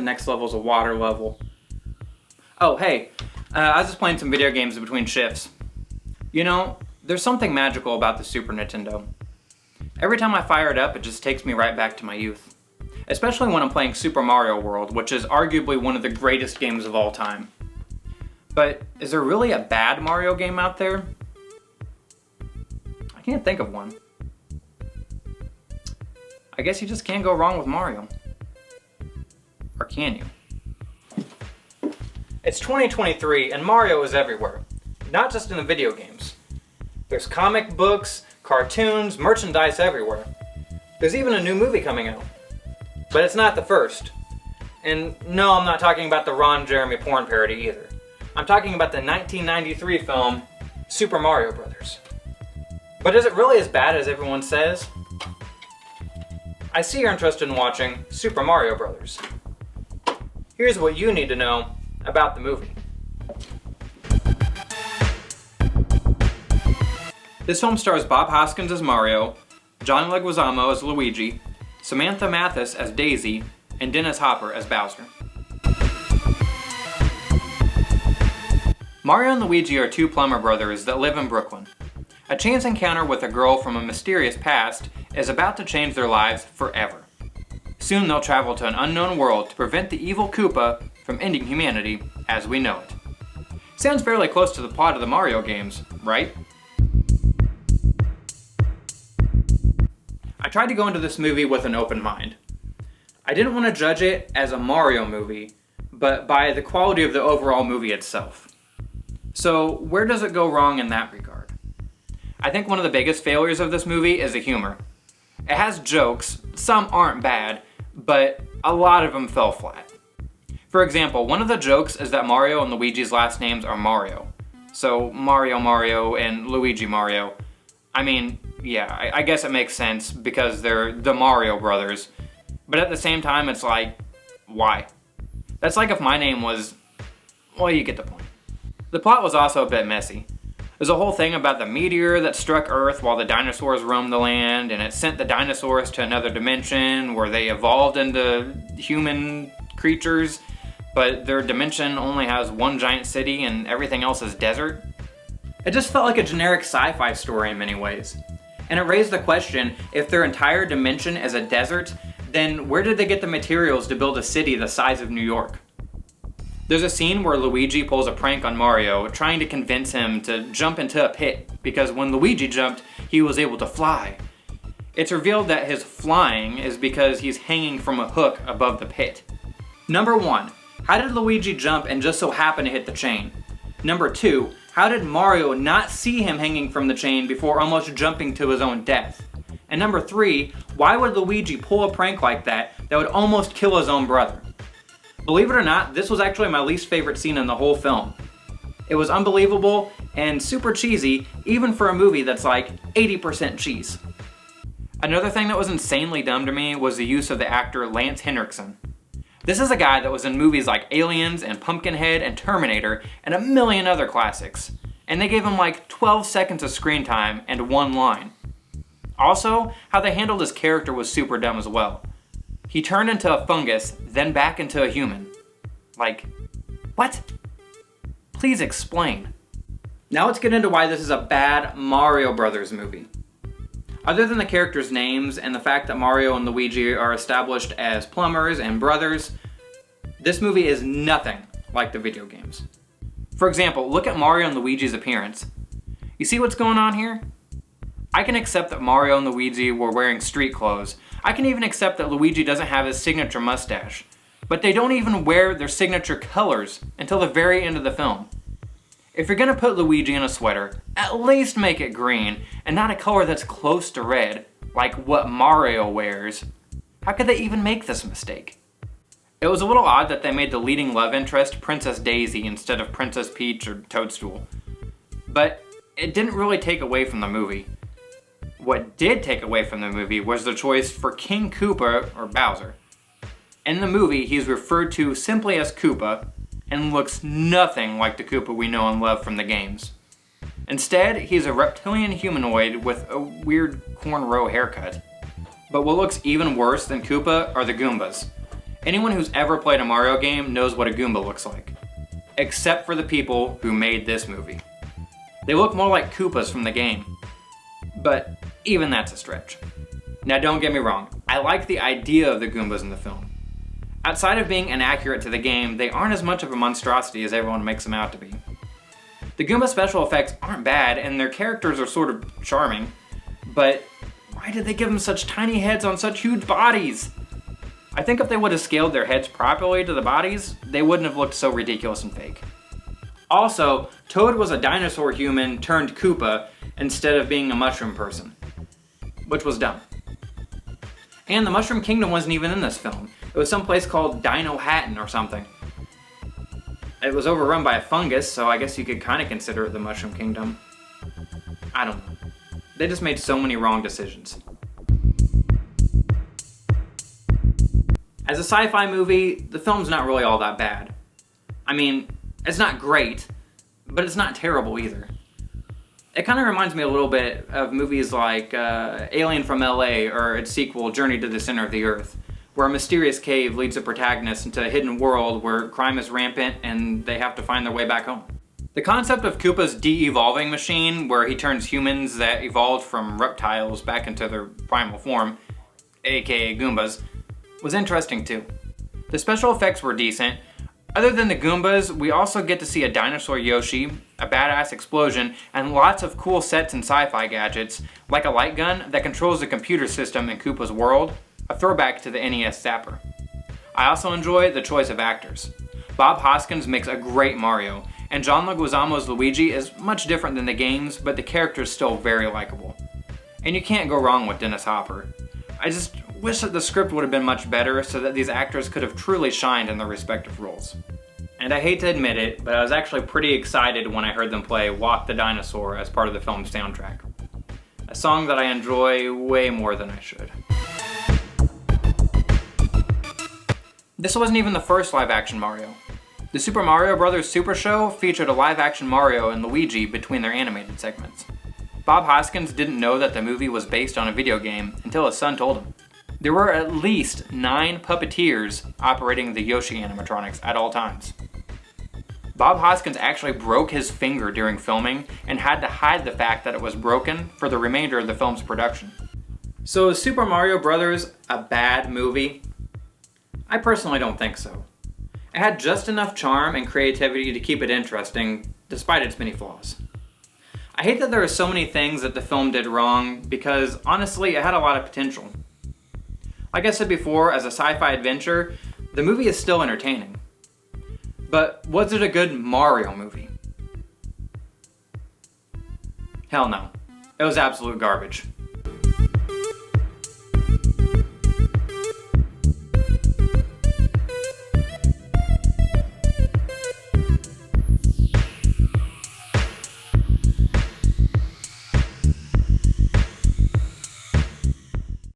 next level's a water level. Oh, hey, I was just playing some video games between shifts. You know, there's something magical about the Super Nintendo. Every time I fire it up, it just takes me right back to my youth. Especially when I'm playing Super Mario World, which is arguably one of the greatest games of all time. But is there really a bad Mario game out there? I can't think of one. I guess you just can't go wrong with Mario. Or can you? It's 2023 and Mario is everywhere. Not just in the video games. There's comic books, cartoons, merchandise everywhere. There's even a new movie coming out. But it's not the first. And no, I'm not talking about the Ron Jeremy porn parody either. I'm talking about the 1993 film, Super Mario Bros. But is it really as bad as everyone says? I see you're interested in watching Super Mario Bros. Here's what you need to know about the movie. This film stars Bob Hoskins as Mario, John Leguizamo as Luigi, Samantha Mathis as Daisy, and Dennis Hopper as Bowser. Mario and Luigi are two plumber brothers that live in Brooklyn. A chance encounter with a girl from a mysterious past is about to change their lives forever. Soon they'll travel to an unknown world to prevent the evil Koopa from ending humanity as we know it. Sounds fairly close to the plot of the Mario games, right? I tried to go into this movie with an open mind. I didn't want to judge it as a Mario movie, but by the quality of the overall movie itself. So where does it go wrong in that regard? I think one of the biggest failures of this movie is the humor. It has jokes, some aren't bad, but a lot of them fell flat. For example, one of the jokes is that Mario and Luigi's last names are Mario. So Mario and Luigi Mario. I mean, yeah, I guess it makes sense because they're the Mario brothers. But at the same time, it's like, why? That's like if my name was, well, you get the point. The plot was also a bit messy. There's a whole thing about the meteor that struck Earth while the dinosaurs roamed the land, and it sent the dinosaurs to another dimension where they evolved into human creatures, but their dimension only has one giant city and everything else is desert. It just felt like a generic sci-fi story in many ways. And it raised the question, if their entire dimension is a desert, then where did they get the materials to build a city the size of New York? There's a scene where Luigi pulls a prank on Mario, trying to convince him to jump into a pit, because when Luigi jumped, he was able to fly. It's revealed that his flying is because he's hanging from a hook above the pit. Number 1, how did Luigi jump and just so happen to hit the chain? Number 2, how did Mario not see him hanging from the chain before almost jumping to his own death? And number 3, why would Luigi pull a prank like that would almost kill his own brother? Believe it or not, this was actually my least favorite scene in the whole film. It was unbelievable and super cheesy, even for a movie that's like 80% cheese. Another thing that was insanely dumb to me was the use of the actor Lance Henriksen. This is a guy that was in movies like Aliens and Pumpkinhead and Terminator and a million other classics. And they gave him like 12 seconds of screen time and one line. Also, how they handled his character was super dumb as well. He turned into a fungus, then back into a human. Like, what? Please explain. Now let's get into why this is a bad Mario Brothers movie. Other than the characters' names and the fact that Mario and Luigi are established as plumbers and brothers, this movie is nothing like the video games. For example, look at Mario and Luigi's appearance. You see what's going on here? I can accept that Mario and Luigi were wearing street clothes. I can even accept that Luigi doesn't have his signature mustache. But they don't even wear their signature colors until the very end of the film. If you're gonna put Luigi in a sweater, at least make it green and not a color that's close to red, like what Mario wears. How could they even make this mistake? It was a little odd that they made the leading love interest Princess Daisy instead of Princess Peach or Toadstool. But it didn't really take away from the movie. What did take away from the movie was the choice for King Koopa, or Bowser. In the movie, he's referred to simply as Koopa, and looks nothing like the Koopa we know and love from the games. Instead, he's a reptilian humanoid with a weird cornrow haircut. But what looks even worse than Koopa are the Goombas. Anyone who's ever played a Mario game knows what a Goomba looks like. Except for the people who made this movie. They look more like Koopas from the game. But even that's a stretch. Now don't get me wrong, I like the idea of the Goombas in the film. Outside of being inaccurate to the game, they aren't as much of a monstrosity as everyone makes them out to be. The Goomba special effects aren't bad, and their characters are sort of charming, but why did they give them such tiny heads on such huge bodies? I think if they would have scaled their heads properly to the bodies, they wouldn't have looked so ridiculous and fake. Also, Toad was a dinosaur human turned Koopa instead of being a mushroom person, which was dumb. And the Mushroom Kingdom wasn't even in this film. It was someplace called Dino Hatton or something. It was overrun by a fungus, so I guess you could kind of consider it the Mushroom Kingdom. I don't know. They just made so many wrong decisions. As a sci-fi movie, the film's not really all that bad. I mean, it's not great, but it's not terrible either. It kind of reminds me a little bit of movies like Alien from LA or its sequel, Journey to the Center of the Earth, where a mysterious cave leads the protagonist into a hidden world where crime is rampant and they have to find their way back home. The concept of Koopa's de-evolving machine, where he turns humans that evolved from reptiles back into their primal form, aka Goombas, was interesting too. The special effects were decent. Other than the Goombas, we also get to see a dinosaur Yoshi, a badass explosion, and lots of cool sets and sci-fi gadgets, like a light gun that controls the computer system in Koopa's world, a throwback to the NES Zapper. I also enjoy the choice of actors. Bob Hoskins makes a great Mario, and John Leguizamo's Luigi is much different than the games, but the character is still very likable. And you can't go wrong with Dennis Hopper. I just wish that the script would have been much better so that these actors could have truly shined in their respective roles. And I hate to admit it, but I was actually pretty excited when I heard them play Walk the Dinosaur as part of the film's soundtrack. A song that I enjoy way more than I should. This wasn't even the first live-action Mario. The Super Mario Bros. Super Show featured a live-action Mario and Luigi between their animated segments. Bob Hoskins didn't know that the movie was based on a video game until his son told him. There were at least 9 puppeteers operating the Yoshi animatronics at all times. Bob Hoskins actually broke his finger during filming and had to hide the fact that it was broken for the remainder of the film's production. So is Super Mario Bros. A bad movie? I personally don't think so. It had just enough charm and creativity to keep it interesting, despite its many flaws. I hate that there are so many things that the film did wrong, because honestly, it had a lot of potential. Like I said before, as a sci-fi adventure, the movie is still entertaining. But was it a good Mario movie? Hell no. It was absolute garbage.